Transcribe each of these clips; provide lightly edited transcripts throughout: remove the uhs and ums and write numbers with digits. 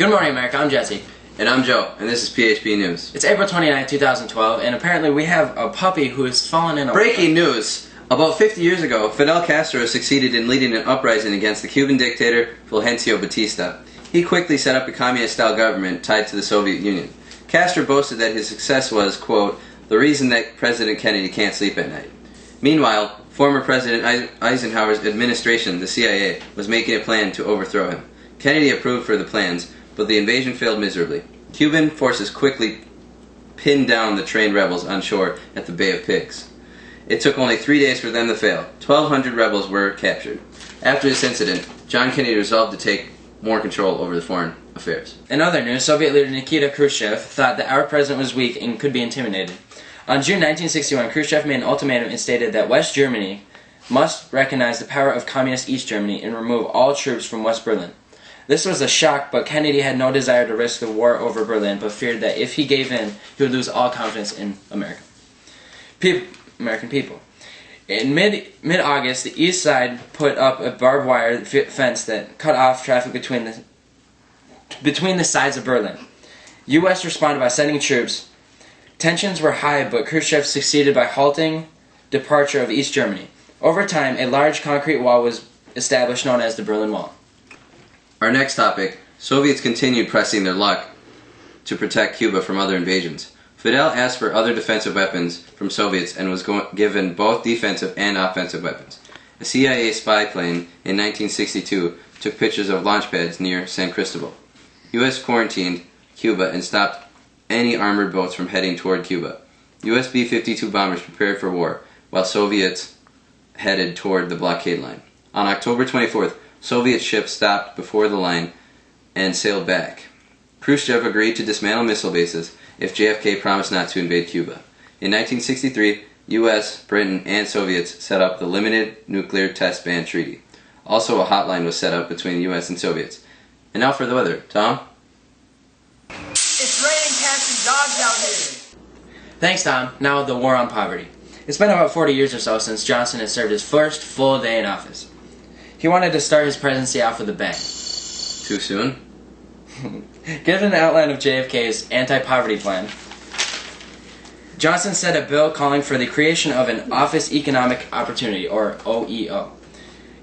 Good morning, America. I'm Jesse. And I'm Joe, and this is PHP News. It's April 29, 2012, and apparently we have a puppy who has fallen in a... Breaking news! About 50 years ago, Fidel Castro succeeded in leading an uprising against the Cuban dictator Fulgencio Batista. He quickly set up a communist-style government tied to the Soviet Union. Castro boasted that his success was, quote, the reason that President Kennedy can't sleep at night. Meanwhile, former President Eisenhower's administration, the CIA, was making a plan to overthrow him. Kennedy approved for the plans, but the invasion failed miserably. Cuban forces quickly pinned down the trained rebels on shore at the Bay of Pigs. It took only 3 days for them to fail. 1,200 rebels were captured. After this incident, John Kennedy resolved to take more control over the foreign affairs. In other news, Soviet leader Nikita Khrushchev thought that our president was weak and could be intimidated. On June 1961, Khrushchev made an ultimatum and stated that West Germany must recognize the power of communist East Germany and remove all troops from West Berlin. This was a shock, but Kennedy had no desire to risk the war over Berlin, but feared that if he gave in, he would lose all confidence in America. American people. In mid-August, the East Side put up a barbed wire fence that cut off traffic between the sides of Berlin. U.S. responded by sending troops. Tensions were high, but Khrushchev succeeded by halting departure of East Germany. Over time, a large concrete wall was established known as the Berlin Wall. Our next topic, Soviets continued pressing their luck to protect Cuba from other invasions. Fidel asked for other defensive weapons from Soviets and was given both defensive and offensive weapons. A CIA spy plane in 1962 took pictures of launch pads near San Cristobal. U.S. quarantined Cuba and stopped any armored boats from heading toward Cuba. U.S. B-52 bombers prepared for war, while Soviets headed toward the blockade line. On October 24th, Soviet ships stopped before the line and sailed back. Khrushchev agreed to dismantle missile bases if JFK promised not to invade Cuba. In 1963, U.S., Britain, and Soviets set up the Limited Nuclear Test Ban Treaty. Also, a hotline was set up between the U.S. and Soviets. And now for the weather. Tom? It's raining cats and dogs out here! Thanks, Tom. Now the war on poverty. It's been about 40 years or so since Johnson has served his first full day in office. He wanted to start his presidency off with a bang. Too soon? Given an outline of JFK's anti-poverty plan, Johnson set a bill calling for the creation of an Office Economic Opportunity, or OEO.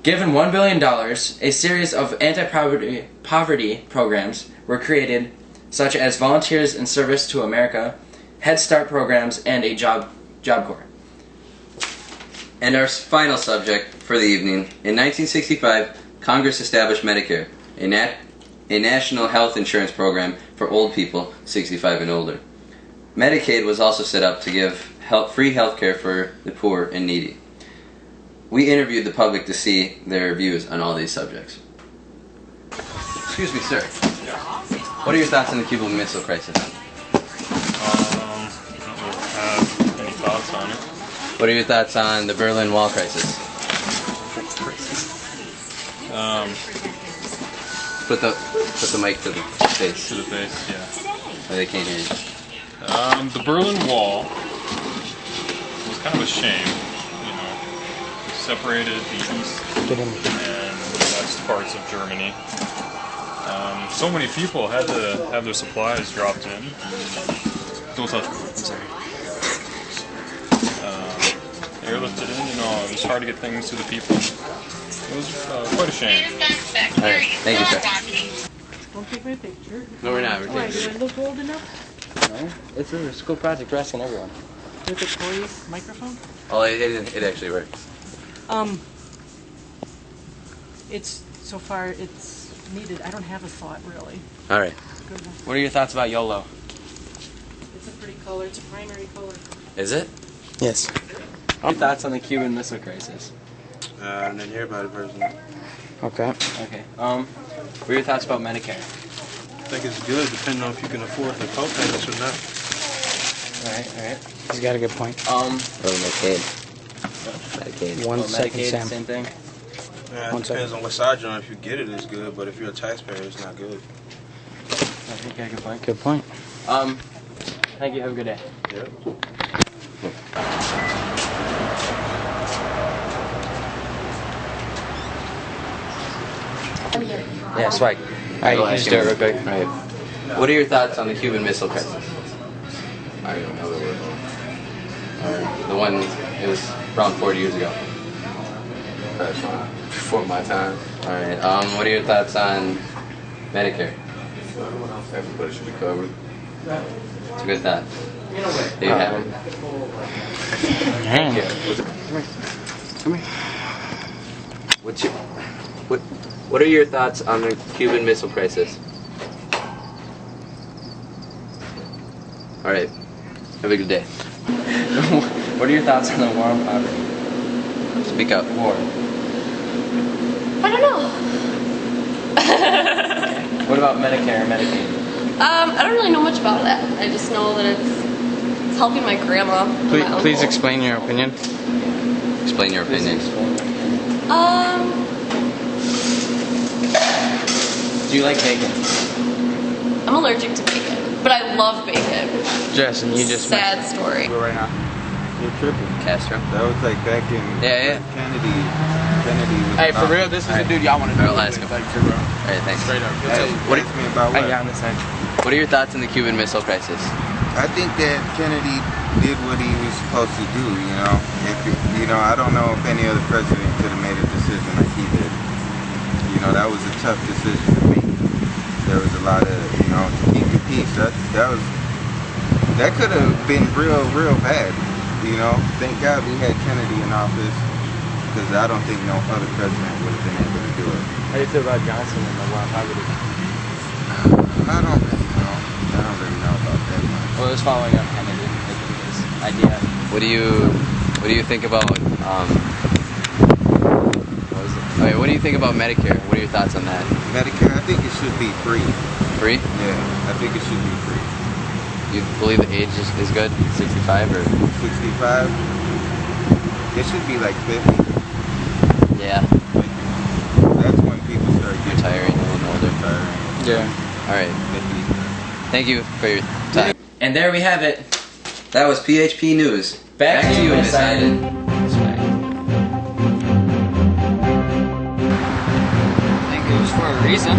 Given $1 billion, a series of anti-poverty programs were created, such as Volunteers in Service to America, Head Start programs, and a Job Corps. And our final subject for the evening. In 1965, Congress established Medicare, a national health insurance program for old people 65 and older. Medicaid was also set up to give free health care for the poor and needy. We interviewed the public to see their views on all these subjects. Excuse me, sir. Yeah. What are your thoughts on the Cuban Missile Crisis? I don't really have any thoughts on it. What are your thoughts on the Berlin Wall crisis? Put the mic to the face. To the face, yeah. Oh, they can't hear you. The Berlin Wall was kind of a shame, you know. It separated the east and west parts of Germany. So many people had to have their supplies dropped in. Don't touch me, I'm sorry. Airlifted in, you know, it was hard to get things to the people. It was quite a shame. Alright, thank you, sir. Don't take my picture. No, we're not. We're Why, taking do I look old enough? No, it's a school project. We're asking everyone. With a toy microphone? Oh, it actually works. It's, so far, it's needed. I don't have a thought, really. Alright. Good enough. What are your thoughts about YOLO? It's a pretty color. It's a primary color. Is it? Yes. What are your thoughts on the Cuban Missile Crisis? I didn't hear about it personally. Okay. Okay. What are your thoughts about Medicare? I think it's good, depending on if you can afford the co-payments or not. Alright. He's got a good point. Medicaid. One second, Medicaid, Sam. same thing. Yeah, it depends on what side you're on. If you get it, it's good, but if you're a taxpayer, it's not good. I think you got a good point. Good point. Thank you. Have a good day. Yep. Yeah, Spike. Alright, you can just do it real quick. Alright. What are your thoughts on the Cuban Missile Crisis? I don't know the word. The one, it was around 40 years ago. Before my time. Alright, what are your thoughts on Medicare? Everybody should be covered. It's a good thought. There you have it. Hang. Come here. What are your thoughts on the Cuban Missile Crisis? Alright. Have a good day. What are your thoughts on the war on poverty? Speak up. War. I don't know. What about Medicare and Medicaid? I don't really know much about that. I just know that it's helping my grandma. And my uncle. Please explain your opinion. Explain your opinion. Do you like bacon? I'm allergic to bacon, but I love bacon. Justin, you just Sad story. Right now. You're tripping. Castro. That was like back in Yeah. Kennedy was Hey, for real, this is the dude y'all want to do. I'll ask him. Alright, thanks. Straight up. Hey, What ask me about what? Yeah, on this side. What are your thoughts on the Cuban Missile Crisis? I think that Kennedy did what he was supposed to do, you know. I don't know if any other president could have made a decision like he did. You know, that was a tough decision to make. There was a lot of, to keep the peace. That could have been real bad, you know. Thank God we had Kennedy in office, because I don't think no other president would have been able to do it. How do you feel about Johnson and the war on poverty? I don't really know. I don't really know about that much. Well, it's following up Kennedy. His idea. What do you think about what do you think about Medicare? What are your thoughts on that? Medicare, I think it should be free. Free? Yeah, I think it should be free. You believe the age is good? 65 or 65? It should be like 50. yeah, That's when people start getting retiring a little older. retiring. Yeah. Alright. 50. Thank you for your time. And there we have it. That was PHP News. Back to you, Miss Iden. I think it was for a reason.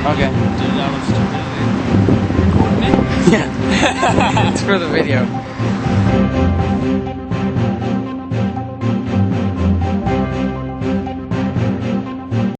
Okay. Dude, that was too busy. Recording it? Yeah. It's for the video.